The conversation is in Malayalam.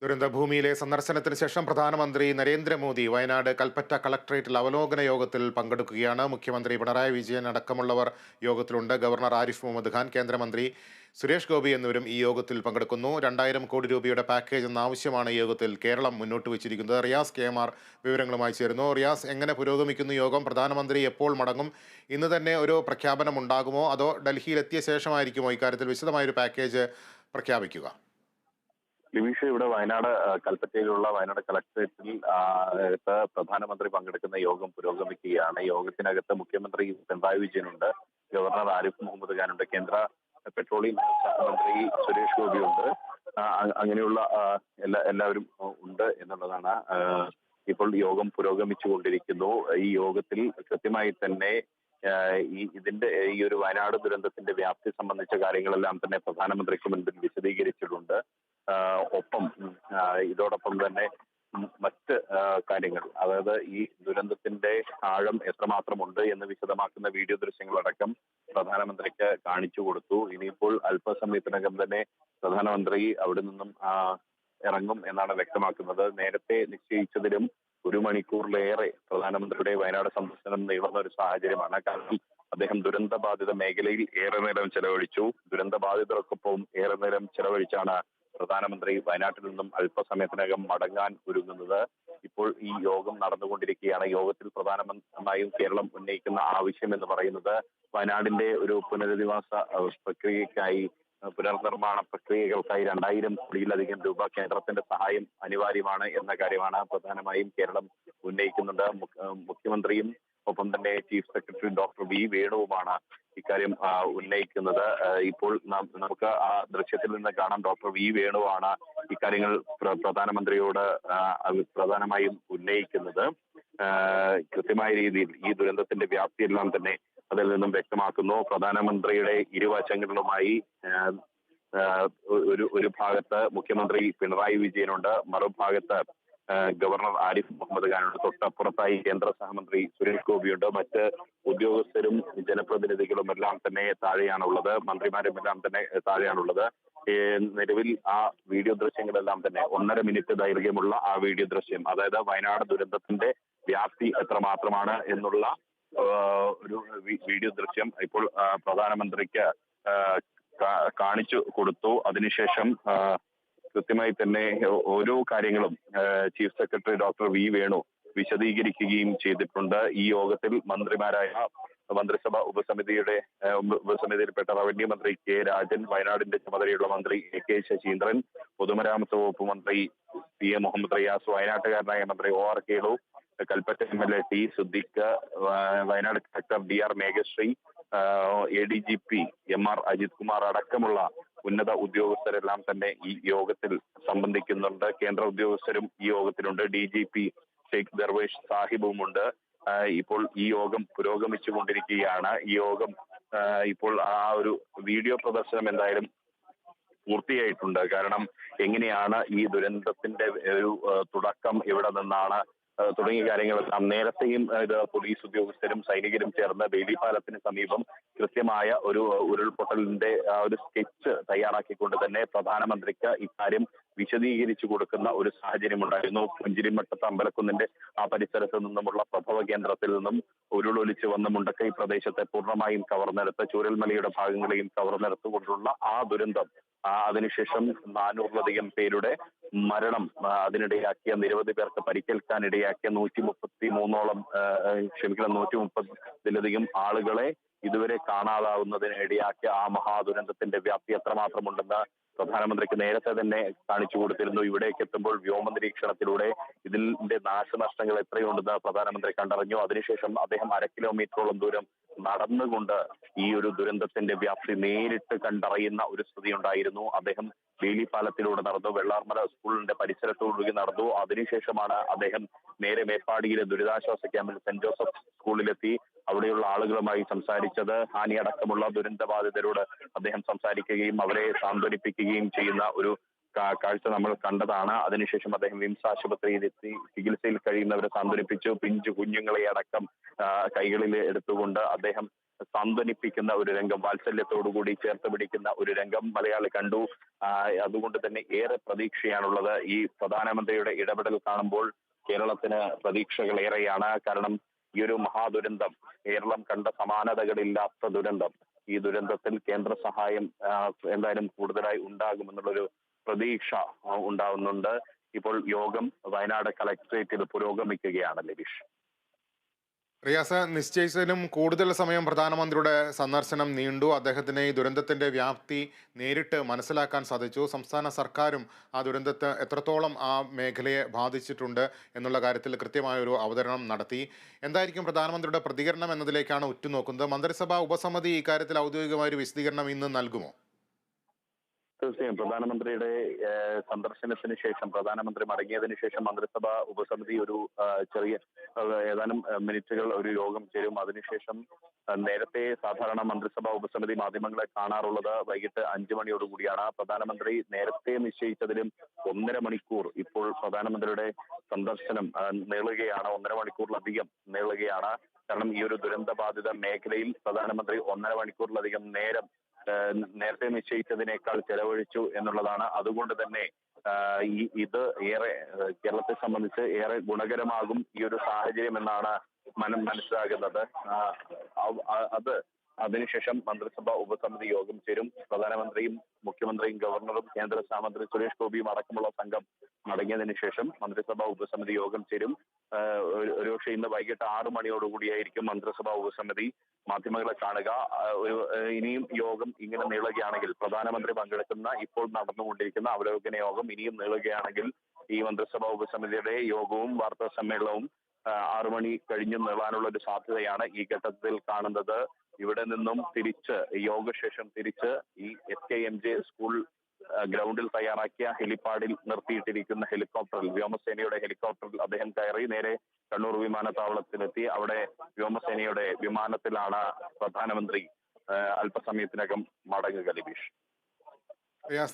ദുരന്തഭൂമിയിലെ സന്ദർശനത്തിന് ശേഷം പ്രധാനമന്ത്രി നരേന്ദ്രമോദി വയനാട് കൽപ്പറ്റ കളക്ടറേറ്റിൽ അവലോകന യോഗത്തിൽ പങ്കെടുക്കുകയാണ്. മുഖ്യമന്ത്രി പിണറായി വിജയൻ അടക്കമുള്ളവർ യോഗത്തിലുണ്ട്. ഗവർണർ ആരിഫ് മുഹമ്മദ് ഖാൻ, കേന്ദ്രമന്ത്രി സുരേഷ് ഗോപി എന്നിവരും ഈ യോഗത്തിൽ പങ്കെടുക്കുന്നു. 2000 കോടി രൂപയുടെ പാക്കേജ് എന്ന ആവശ്യമാണ് ഈ യോഗത്തിൽ കേരളം മുന്നോട്ട് വെച്ചിരിക്കുന്നത്. റിയാസ് KMR വിവരങ്ങളുമായി ചേരുന്നു. റിയാസ്, എങ്ങനെ പുരോഗമിക്കുന്നു യോഗം? പ്രധാനമന്ത്രി എപ്പോൾ മടങ്ങും? ഇന്ന് തന്നെ ഒരു പ്രഖ്യാപനം ഉണ്ടാകുമോ, അതോ ഡൽഹിയിലെത്തിയ ശേഷമായിരിക്കുമോ ഇക്കാര്യത്തിൽ വിശദമായൊരു പാക്കേജ് പ്രഖ്യാപിക്കുക? ലിബീഷ, ഇവിടെ വയനാട് കൽപ്പറ്റയിലുള്ള വയനാട് കളക്ടറേറ്റിൽ പ്രധാനമന്ത്രി പങ്കെടുക്കുന്ന യോഗം പുരോഗമിക്കുകയാണ്. യോഗത്തിനകത്ത് മുഖ്യമന്ത്രി പിണറായി വിജയനുണ്ട്, ഗവർണർ ആരിഫ് മുഹമ്മദ് ഖാനുണ്ട്, കേന്ദ്ര പെട്രോളിയം സഹമന്ത്രി സുരേഷ് ഗോപിയുണ്ട്. അങ്ങനെയുള്ള എല്ലാവരും ഉണ്ട് എന്നുള്ളതാണ്. ഇപ്പോൾ യോഗം പുരോഗമിച്ചുകൊണ്ടിരിക്കുന്നു. ഈ യോഗത്തിൽ കൃത്യമായി തന്നെ ഈ ഒരു വയനാട് ദുരന്തത്തിന്റെ വ്യാപ്തി സംബന്ധിച്ച കാര്യങ്ങളെല്ലാം തന്നെ പ്രധാനമന്ത്രിക്ക് മുൻപിൽ വിശദീകരിച്ചിട്ടുണ്ട്. ഒപ്പം ഇതോടൊപ്പം തന്നെ മറ്റ് കാര്യങ്ങൾ, അതായത് ഈ ദുരന്തത്തിന്റെ ആഴം എത്രമാത്രമുണ്ട് എന്ന് വിശദമാക്കുന്ന വീഡിയോ ദൃശ്യങ്ങളടക്കം പ്രധാനമന്ത്രിക്ക് കാണിച്ചു കൊടുത്തു. ഇനിയിപ്പോൾ അല്പസമയത്തിനകം തന്നെ പ്രധാനമന്ത്രി അവിടെ നിന്നും ഇറങ്ങും എന്നാണ് വ്യക്തമാക്കുന്നത്. നേരത്തെ നിശ്ചയിച്ചതിലും 1 മണിക്കൂറിലേറെ പ്രധാനമന്ത്രിയുടെ വയനാട് സന്ദർശനം നീളുന്ന ഒരു സാഹചര്യമാണ്. കാരണം അദ്ദേഹം ദുരന്തബാധിത മേഖലയിൽ ഏറെ നേരം ചെലവഴിച്ചു. ദുരന്തബാധിതർക്കൊപ്പം ഏറെ നേരം ചെലവഴിച്ചാണ് പ്രധാനമന്ത്രി വയനാട്ടിൽ നിന്നും അല്പസമയത്തിനകം മടങ്ങാൻ ഒരുങ്ങുന്നത്. ഇപ്പോൾ ഈ യോഗം നടന്നുകൊണ്ടിരിക്കുകയാണ്. യോഗത്തിൽ പ്രധാനമായും കേരളം ഉന്നയിക്കുന്ന ആവശ്യം എന്ന് പറയുന്നത് വയനാടിന്റെ ഒരു പുനരധിവാസ പ്രക്രിയക്കായി, പുനർനിർമ്മാണ പ്രക്രിയകൾക്കായി 2000 കോടിയിലധികം രൂപ കേന്ദ്രത്തിന്റെ സഹായം അനിവാര്യമാണ് എന്ന കാര്യമാണ് പ്രധാനമായും കേരളം ഉന്നയിക്കുന്നുണ്ട്. മുഖ്യമന്ത്രിയും ഒപ്പം തന്നെ ചീഫ് സെക്രട്ടറി ഡോക്ടർ വി വേണുവുമാണ് ഇക്കാര്യം ഉന്നയിക്കുന്നത്. ഇപ്പോൾ നമുക്ക് ആ ദൃശ്യത്തിൽ നിന്ന് കാണാം, ഡോക്ടർ വി വേണുവാണ് ഇക്കാര്യങ്ങൾ പ്രധാനമന്ത്രിയോട് പ്രധാനമായും ഉന്നയിക്കുന്നത്. കൃത്യമായ രീതിയിൽ ഈ ദുരന്തത്തിന്റെ വ്യാപ്തിയെല്ലാം തന്നെ അതിൽ നിന്നും വ്യക്തമാക്കുന്നു. പ്രധാനമന്ത്രിയുടെ ഇരുവശങ്ങളിലുമായി ഒരു ഭാഗത്ത് മുഖ്യമന്ത്രി പിണറായി വിജയനുണ്ട്, മറുഭാഗത്ത് ഗവർണർ ആരിഫ് മുഹമ്മദ് ഖാനുണ്ട്, തൊട്ടപ്പുറത്തായി കേന്ദ്ര സഹമന്ത്രി സുരേഷ് ഗോപിയുണ്ട്. മറ്റ് ഉദ്യോഗസ്ഥരും ജനപ്രതിനിധികളും എല്ലാം തന്നെ താഴെയാണുള്ളത്, മന്ത്രിമാരും എല്ലാം തന്നെ താഴെയാണുള്ളത്. നിലവിൽ ആ വീഡിയോ ദൃശ്യങ്ങളെല്ലാം തന്നെ 1.5 മിനിറ്റ് ദൈർഘ്യമുള്ള ആ വീഡിയോ ദൃശ്യം, അതായത് വയനാട് ദുരന്തത്തിന്റെ വ്യാപ്തി എത്രമാത്രമാണ് എന്നുള്ള ഒരു വീഡിയോ ദൃശ്യം ഇപ്പോൾ പ്രധാനമന്ത്രിക്ക് കാണിച്ചു കൊടുത്തു. അതിനുശേഷം കൃത്യമായി തന്നെ ഓരോ കാര്യങ്ങളും chief secretary doctor V Venu വിശദീകരിക്കുകയും ചെയ്തിട്ടുണ്ട്. ഈ യോഗത്തിൽ മന്ത്രിസഭ ഉപസമിതിയിൽപ്പെട്ട റവന്യൂ മന്ത്രി കെ രാജൻ, വയനാടിന്റെ ചുമതലയുള്ള മന്ത്രി AK ശശീന്ദ്രൻ, പൊതുമരാമത്ത് വകുപ്പ് മന്ത്രി PM മുഹമ്മദ് റിയാസ്, വയനാട്ടുകാരനായ മന്ത്രി OR Kelu, Kalpetta MLA T Siddique, Wayanad collector DR Meghashree, ADGP MR Ajith Kumar അടക്കമുള്ള ഉന്നത ഉദ്യോഗസ്ഥരെല്ലാം തന്നെ ഈ യോഗത്തിൽ സംബന്ധിക്കുന്നുണ്ട്. കേന്ദ്ര ഉദ്യോഗസ്ഥരും ഈ യോഗത്തിലുണ്ട്. DGP ഷെയ്ഖ് ദർവേഷ് സാഹിബുമുണ്ട്. ഇപ്പോൾ ഈ യോഗം പുരോഗമിച്ചുകൊണ്ടിരിക്കുകയാണ്. ഈ യോഗം ഇപ്പോൾ ആ ഒരു വീഡിയോ പ്രദർശനം എന്തായാലും പൂർത്തിയായിട്ടുണ്ട്. കാരണം എങ്ങനെയാണ് ഈ ദുരന്തത്തിന്റെ ഒരു തുടക്കം, എവിടെ നിന്നാണ് തുടങ്ങിയ കാര്യങ്ങളെല്ലാം നേരത്തെയും പോലീസ് ഉദ്യോഗസ്ഥരും സൈനികരും ചേർന്ന് ബേലി പാലത്തിന് സമീപം കൃത്യമായ ഒരു ഉരുൾപൊട്ടലിന്റെ ഒരു സ്കെച്ച് തയ്യാറാക്കിക്കൊണ്ട് തന്നെ പ്രധാനമന്ത്രിക്ക് ഇക്കാര്യം വിശദീകരിച്ചു കൊടുക്കുന്ന ഒരു സാഹചര്യം ഉണ്ടായിരുന്നു. പുഞ്ചിരിമട്ടത്ത് അമ്പലക്കുന്നിന്റെ ആ പരിസരത്ത് നിന്നുമുള്ള പ്രഭവ കേന്ദ്രത്തിൽ നിന്നും ഉരുളൊലിച്ചു വന്ന മുണ്ടക്കൈ പ്രദേശത്തെ പൂർണ്ണമായും കവർന്നെടുത്ത് ചൂരൽമലയുടെ ഭാഗങ്ങളെയും കവർന്നെടുത്തുകൊണ്ടുള്ള ആ ദുരന്തം, അതിനുശേഷം 400-ലധികം പേരുടെ മരണം അതിനിടയാക്കിയ, നിരവധി പേർക്ക് പരിക്കേൽക്കാനിടയാക്കിയ 130-ലധികം ആളുകളെ ഇതുവരെ കാണാതാവുന്നതിന് ഇടയാക്കിയ ആ മഹാദുരന്തത്തിന്റെ വ്യാപ്തി എത്രമാത്രമുണ്ടെന്ന് പ്രധാനമന്ത്രിക്ക് നേരത്തെ തന്നെ കാണിച്ചു കൊടുത്തിരുന്നു. ഇവിടേക്ക് എത്തുമ്പോൾ വ്യോമ നിരീക്ഷണത്തിലൂടെ ഇതിന്റെ നാശനഷ്ടങ്ങൾ എത്രയുണ്ടെന്ന് പ്രധാനമന്ത്രി കണ്ടറിഞ്ഞു. അതിനുശേഷം അദ്ദേഹം 1/2 കിലോമീറ്ററോളം ദൂരം നടന്നുകൊണ്ട് ഈ ഒരു ദുരന്തത്തിന്റെ വ്യാപ്തി നേരിട്ട് കണ്ടറിയുന്ന ഒരു സ്ഥിതി ഉണ്ടായിരുന്നു. അദ്ദേഹം വേലിപ്പാലത്തിലൂടെ നടന്നു, വെള്ളാർമല സ്കൂളിന്റെ പരിസരത്തോടുകൂടി നടന്നു. അതിനുശേഷമാണ് അദ്ദേഹം നേരെ മേപ്പാടിയിലെ ദുരിതാശ്വാസ ക്യാമ്പിൽ സെന്റ് ജോസഫ് സ്കൂളിലെത്തി അവിടെയുള്ള ആളുകളുമായി സംസാരിച്ചത്. ഹാനിയടക്കമുള്ള ദുരന്തബാധിതരോട് അദ്ദേഹം സംസാരിക്കുകയും അവരെ സാന്ത്വനിപ്പിക്കുകയും ചെയ്യുന്ന ഒരു കാഴ്ച നമ്മൾ കണ്ടതാണ്. അതിനുശേഷം അദ്ദേഹം വിംസ് ആശുപത്രിയിലെത്തി ചികിത്സയിൽ കഴിയുന്നവരെ സാന്ത്വനിപ്പിച്ചു. പിഞ്ചു കുഞ്ഞുങ്ങളെ അടക്കം കൈകളിൽ എടുത്തുകൊണ്ട് അദ്ദേഹം സാന്ത്വനിപ്പിക്കുന്ന ഒരു രംഗം, വാത്സല്യത്തോടുകൂടി ചേർത്ത് പിടിക്കുന്ന ഒരു രംഗം മലയാളി കണ്ടു. അതുകൊണ്ട് തന്നെ ഏറെ പ്രതീക്ഷയാണുള്ളത്. ഈ പ്രധാനമന്ത്രിയുടെ ഇടപെടൽ കാണുമ്പോൾ കേരളത്തിന് പ്രതീക്ഷകൾ ഏറെയാണ്. കാരണം ഈ ഒരു മഹാദുരന്തം, കേരളം കണ്ട സമാനതകളില്ലാത്ത ദുരന്തം, ഈ ദുരന്തത്തിൽ കേന്ദ്ര സഹായം എന്തായാലും കൂടുതലായി ഉണ്ടാകുമെന്നുള്ളൊരു പ്രതീക്ഷ ഉണ്ടാവുന്നുണ്ട്. ഇപ്പോൾ യോഗം വയനാട് കളക്ടറേറ്റിൽ പുരോഗമിക്കുകയാണ് ലതീഷ്. റിയാസ്, നിശ്ചയിച്ചതിലും കൂടുതൽ സമയം പ്രധാനമന്ത്രിയുടെ സന്ദർശനം നീണ്ടു. അദ്ദേഹത്തിന് ഈ ദുരന്തത്തിന്റെ വ്യാപ്തി നേരിട്ട് മനസ്സിലാക്കാൻ സാധിച്ചു. സംസ്ഥാന സർക്കാരും ആ ദുരന്തത്തെ എത്രത്തോളം ആ മേഖലയെ ബാധിച്ചിട്ടുണ്ട് എന്നുള്ള കാര്യത്തിൽ കൃത്യമായൊരു അവതരണം നടത്തി. എന്തായിരിക്കും പ്രധാനമന്ത്രിയുടെ പ്രതികരണം എന്നതിലേക്കാണ് ഉറ്റുനോക്കുന്നത്. മന്ത്രിസഭാ ഉപസമിതി ഇക്കാര്യത്തിൽ ഔദ്യോഗികമായ ഒരു വിശദീകരണം ഇന്ന് നൽകുമോ? തീർച്ചയായും പ്രധാനമന്ത്രിയുടെ സന്ദർശനത്തിന് ശേഷം, പ്രധാനമന്ത്രി മടങ്ങിയതിനു ശേഷം മന്ത്രിസഭ ഉപസമിതി ഒരു ചെറിയ ഏതാനും മിനിറ്റുകൾ ഒരു യോഗം ചേരും. അതിനുശേഷം നേരത്തെ സാധാരണ മന്ത്രിസഭാ ഉപസമിതി മാധ്യമങ്ങളെ കാണാറുള്ളത് വൈകിട്ട് 5 മണിയോടുകൂടിയാണ്. പ്രധാനമന്ത്രി നേരത്തെ നിശ്ചയിച്ചതിലും 1.5 മണിക്കൂർ ഇപ്പോൾ പ്രധാനമന്ത്രിയുടെ സന്ദർശനം നീളുകയാണ്. 1.5 മണിക്കൂറിലധികം നീളുകയാണ്. കാരണം ഈ ഒരു ദുരന്ത ബാധിത മേഖലയിൽ പ്രധാനമന്ത്രി 1.5 മണിക്കൂറിലധികം നേരം നേരത്തെ നിശ്ചയിച്ചതിനേക്കാൾ ചെലവഴിച്ചു എന്നുള്ളതാണ്. അതുകൊണ്ട് തന്നെ ഇത് ഏറെ കേരളത്തെ സംബന്ധിച്ച് ഏറെ ഗുണകരമാകും ഈ ഒരു സാഹചര്യം എന്നാണ് മനസ്സിലാകുന്നത്. അത് അതിനുശേഷം മന്ത്രിസഭ ഉപസമിതി യോഗം ചേരും. പ്രധാനമന്ത്രിയും മുഖ്യമന്ത്രിയും ഗവർണറും കേന്ദ്ര സഹമന്ത്രി സുരേഷ് ഗോപിയും അടക്കമുള്ള സംഘം മടങ്ങിയതിനു ശേഷം മന്ത്രിസഭാ ഉപസമിതി യോഗം ചേരും. ഒരുപക്ഷെ ഇന്ന് വൈകിട്ട് 6 മണിയോടുകൂടിയായിരിക്കും മന്ത്രിസഭാ ഉപസമിതി മാധ്യമങ്ങളെ കാണുക. ഇനിയും യോഗം ഇങ്ങനെ നീളുകയാണെങ്കിൽ, പ്രധാനമന്ത്രി പങ്കെടുക്കുന്ന ഇപ്പോൾ നടന്നുകൊണ്ടിരിക്കുന്ന അവലോകന യോഗം ഇനിയും നീളുകയാണെങ്കിൽ ഈ മന്ത്രിസഭാ ഉപസമിതിയുടെ യോഗവും വാർത്താ സമ്മേളനവും 6 മണി കഴിഞ്ഞ് നീളാനുള്ള ഒരു സാധ്യതയാണ് ഈ ഘട്ടത്തിൽ കാണുന്നത്. ഇവിടെ നിന്നും തിരിച്ച് യോഗശേഷം തിരിച്ച് ഈ SKMJ സ്കൂൾ ഗ്രൗണ്ടിൽ തയ്യാറാക്കിയ ഹെലിപ്പാഡിൽ നിർത്തിയിട്ടിരിക്കുന്ന ഹെലികോപ്റ്ററിൽ, വ്യോമസേനയുടെ ഹെലികോപ്റ്ററിൽ അദ്ദേഹം കയറി നേരെ കണ്ണൂർ വിമാനത്താവളത്തിലെത്തി. അവിടെ വ്യോമസേനയുടെ വിമാനത്തിലാണ് പ്രധാനമന്ത്രി അല്പസമയത്തിനകം മടങ്ങുക ലതീഷ്. റിയാസ്